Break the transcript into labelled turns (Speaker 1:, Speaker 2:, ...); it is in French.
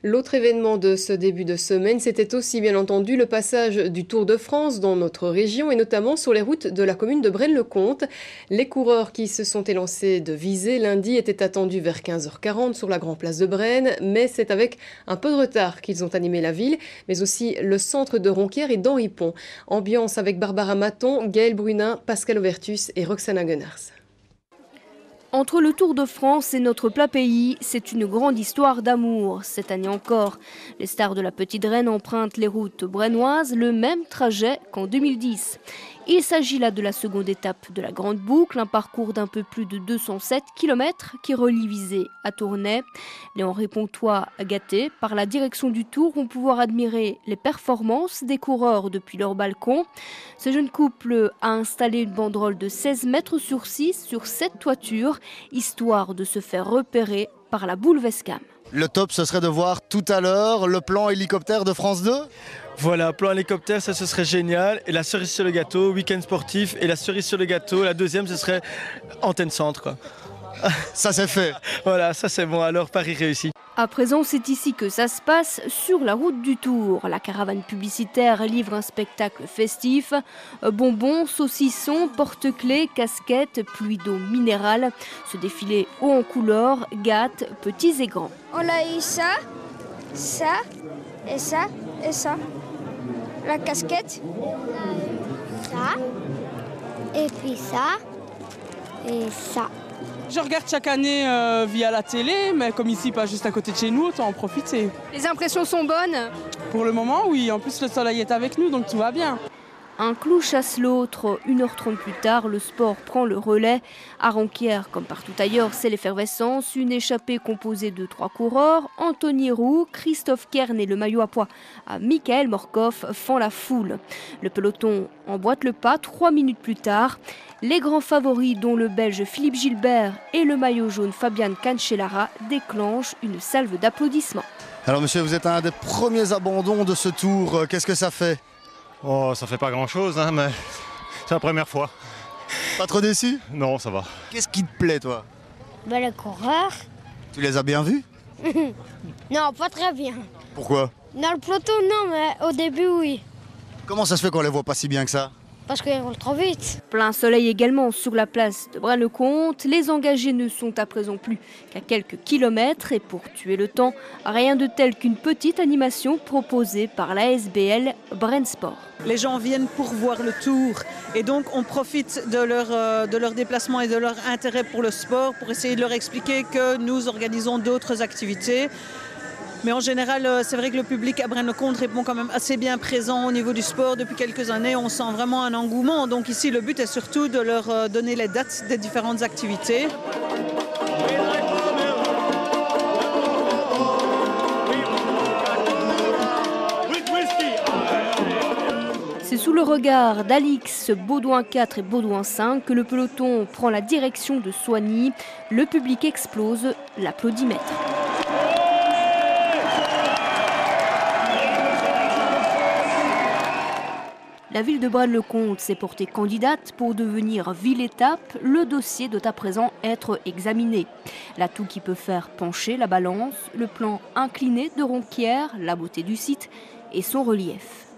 Speaker 1: L'autre événement de ce début de semaine, c'était aussi bien entendu le passage du Tour de France dans notre région et notamment sur les routes de la commune de Braine-le-Comte. Les coureurs qui se sont élancés de Visé lundi étaient attendus vers 15h40 sur la grande place de Braine, mais c'est avec un peu de retard qu'ils ont animé la ville, mais aussi le centre de Ronquière et d'Henri-Pont. Ambiance avec Barbara Maton, Gaël Brunin, Pascal Overtus et Roxana Gunnars.
Speaker 2: Entre le Tour de France et notre plat pays, c'est une grande histoire d'amour. Cette année encore, les stars de la Petite Reine empruntent les routes brennoises, le même trajet qu'en 2010. Il s'agit là de la seconde étape de la Grande Boucle, un parcours d'un peu plus de 207 km qui relie Visé à Tournai. Les Henri-Pontois, gâtés par la direction du Tour, vont pouvoir admirer les performances des coureurs depuis leur balcon. Ce jeune couple a installé une banderole de 16 mètres sur 6 sur cette toiture, histoire de se faire repérer par la boule Vescam.
Speaker 3: Le top, ce serait de voir tout à l'heure le plan hélicoptère de France 2.
Speaker 4: Voilà, plan hélicoptère, ça ce serait génial. Et la cerise sur le gâteau, week-end sportif. Et la cerise sur le gâteau, la deuxième, ce serait antenne centre, quoi.
Speaker 3: Ça c'est fait.
Speaker 4: Voilà, ça c'est bon, alors Paris réussi.
Speaker 2: À présent, c'est ici que ça se passe, sur la route du Tour. La caravane publicitaire livre un spectacle festif. Bonbons, saucissons, porte-clés, casquettes, pluie d'eau minérale. Ce défilé haut en couleur gâte petits et grands.
Speaker 5: On a eu ça, ça, et ça, et ça. La casquette.
Speaker 6: Ça, et puis ça, et ça.
Speaker 7: Je regarde chaque année via la télé, mais comme ici, pas juste à côté de chez nous, autant en profiter.
Speaker 2: Les impressions sont bonnes?
Speaker 7: Pour le moment, oui. En plus, le soleil est avec nous, donc tout va bien.
Speaker 2: Un clou chasse l'autre. 1h30 plus tard, le sport prend le relais. À Ronquière, comme partout ailleurs, c'est l'effervescence. Une échappée composée de 3 coureurs. Anthony Roux, Christophe Kern et le maillot à pois à Michael Morkov font la foule. Le peloton emboîte le pas 3 minutes plus tard. Les grands favoris, dont le Belge Philippe Gilbert et le maillot jaune Fabian Cancellara, déclenchent une salve d'applaudissements.
Speaker 3: Alors monsieur, vous êtes un des premiers abandons de ce tour. Qu'est-ce que ça fait?
Speaker 8: Oh, ça fait pas grand-chose, hein, mais c'est la première fois.
Speaker 3: Pas trop déçu?
Speaker 8: Non, ça va.
Speaker 3: Qu'est-ce qui te plaît, toi?
Speaker 6: Ben, le coureur.
Speaker 3: Tu les as bien vus?
Speaker 6: Non, pas très bien.
Speaker 3: Pourquoi?
Speaker 6: Dans le peloton, non, mais au début, oui.
Speaker 3: Comment ça se fait qu'on les voit pas si bien que ça?
Speaker 6: Parce qu'ils roulent trop vite.
Speaker 2: Plein soleil également sur la place de Braine-le-Comte. Les engagés ne sont à présent plus qu'à quelques kilomètres. Et pour tuer le temps, rien de tel qu'une petite animation proposée par l'ASBL Braine Sport.
Speaker 9: Les gens viennent pour voir le tour et donc on profite de leur déplacement et de leur intérêt pour le sport pour essayer de leur expliquer que nous organisons d'autres activités. Mais en général, c'est vrai que le public à Braine-le-Comte répond quand même assez bien présent au niveau du sport. Depuis quelques années, on sent vraiment un engouement. Donc ici, le but est surtout de leur donner les dates des différentes activités.
Speaker 2: C'est sous le regard d'Alix, Baudouin 4 et Baudouin 5 que le peloton prend la direction de Soigny. Le public explose l'applaudimètre. La ville de Braine-le-Comte s'est portée candidate pour devenir ville-étape. Le dossier doit à présent être examiné. L'atout qui peut faire pencher la balance, le plan incliné de Ronquière, la beauté du site et son relief.